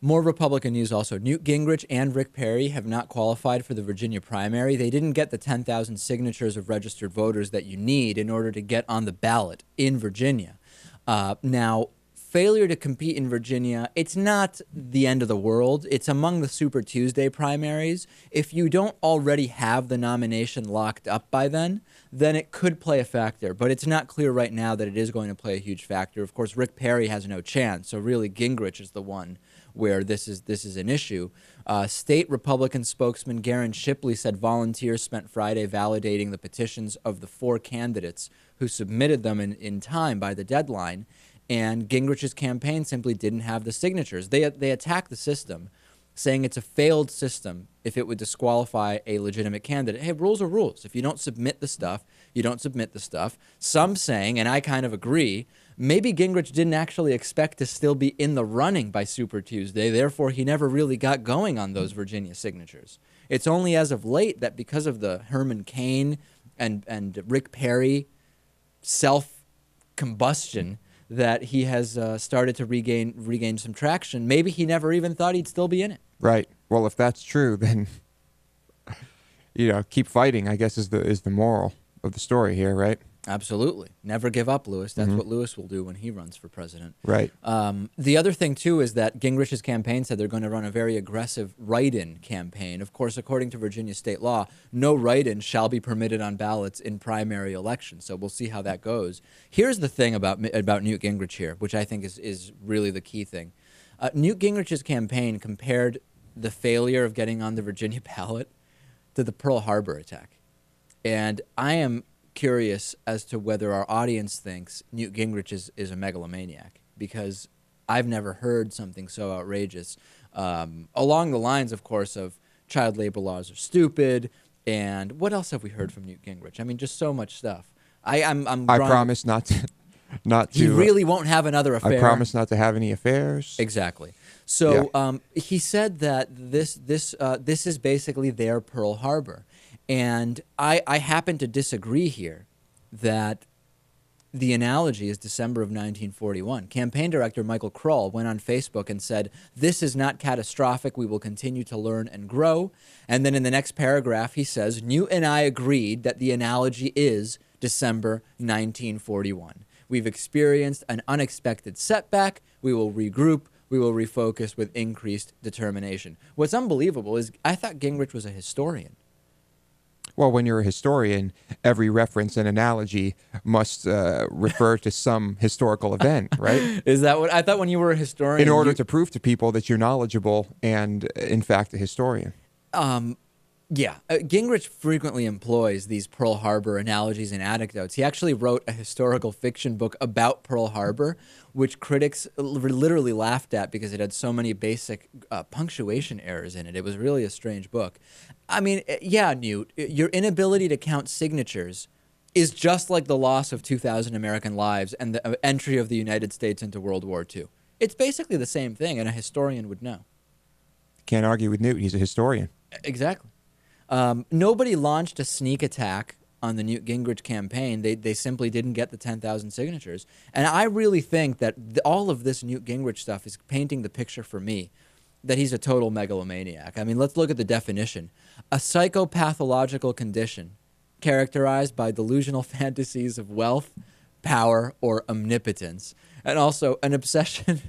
More Republican news also. Newt Gingrich and Rick Perry have not qualified for the Virginia primary. They didn't get the 10,000 signatures of registered voters that you need in order to get on the ballot in Virginia. Now, failure to compete in Virginia, it's not the end of the world. It's among the Super Tuesday primaries. If you don't already have the nomination locked up by then it could play a factor. But it's not clear right now that it is going to play a huge factor. Of course, Rick Perry has no chance. So really, Gingrich is the one where this is an issue. State Republican spokesman Garen Shipley said volunteers spent Friday validating the petitions of the 4 candidates who submitted them in time by the deadline, and Gingrich's campaign simply didn't have the signatures. They attack the system, saying it's a failed system if it would disqualify a legitimate candidate. Hey, rules are rules. If you don't submit the stuff, you don't submit the stuff. Some saying, and I kind of agree, maybe Gingrich didn't actually expect to still be in the running by Super Tuesday, therefore he never really got going on those Virginia signatures. It's only as of late that because of the Herman Cain and Rick Perry self-combustion that he has started to regain some traction. Maybe he never even thought he'd still be in it. Right. Well, if that's true, then keep fighting, I guess, is the moral of the story here, right? Absolutely. Never give up, Lewis. That's what Lewis will do when he runs for president. Right. The other thing, too, is that Gingrich's campaign said they're going to run a very aggressive write-in campaign. Of course, according to Virginia state law, no write-in shall be permitted on ballots in primary elections. So we'll see how that goes. Here's the thing about Newt Gingrich here, which I think is really the key thing. Newt Gingrich's campaign compared the failure of getting on the Virginia ballot to the Pearl Harbor attack. And I am curious as to whether our audience thinks Newt Gingrich is a megalomaniac, because I've never heard something so outrageous along the lines, of course, of child labor laws are stupid, and what else have we heard from Newt Gingrich? I mean, just so much stuff. I promise not to. He really won't have another affair. I promise not to have any affairs. Exactly. So he said that this is basically their Pearl Harbor. And I happen to disagree here that the analogy is December of 1941. Campaign director Michael Kroll went on Facebook and said, "This is not catastrophic. We will continue to learn and grow." And then in the next paragraph, he says, "Newt and I agreed that the analogy is December 1941. We've experienced an unexpected setback. We will regroup. We will refocus with increased determination." What's unbelievable is I thought Gingrich was a historian. Well, when you're a historian, every reference and analogy must refer to some historical event, right? Is that what I thought when you were a historian? In order to prove to people that you're knowledgeable and, in fact, a historian. Yeah. Gingrich frequently employs these Pearl Harbor analogies and anecdotes. He actually wrote a historical fiction book about Pearl Harbor, which critics literally laughed at because it had so many basic punctuation errors in it. It was really a strange book. I mean, yeah, Newt, your inability to count signatures is just like the loss of 2,000 American lives and the entry of the United States into World War II. It's basically the same thing, and a historian would know. Can't argue with Newt. He's a historian. Exactly. Nobody launched a sneak attack on the Newt Gingrich campaign. They simply didn't get the 10,000 signatures. And I really think that all of this Newt Gingrich stuff is painting the picture for me that he's a total megalomaniac. I mean, let's look at the definition. A psychopathological condition characterized by delusional fantasies of wealth, power, or omnipotence, and also an obsession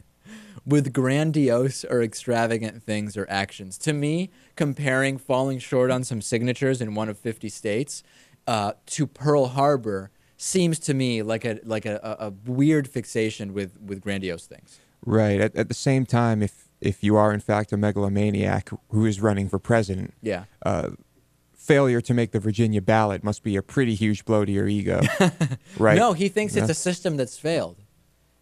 with grandiose or extravagant things or actions. To me, comparing falling short on some signatures in one of 50 states to Pearl Harbor seems to me like a weird fixation with grandiose things. Right. At the same time, if you are in fact a megalomaniac who is running for president, yeah, failure to make the Virginia ballot must be a pretty huge blow to your ego, right? No, he thinks it's a system that's failed.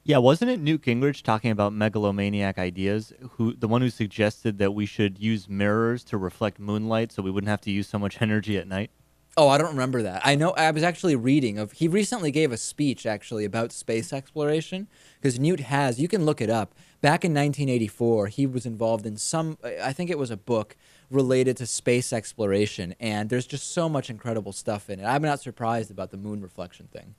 Yeah, wasn't it Newt Gingrich talking about megalomaniac ideas? The one who suggested that we should use mirrors to reflect moonlight so we wouldn't have to use so much energy at night? Oh, I don't remember that. I know I was actually reading he recently gave a speech actually about space exploration, because Newt has, you can look it up. Back in 1984, he was involved in I think it was a book related to space exploration, and there's just so much incredible stuff in it. I'm not surprised about the moon reflection thing.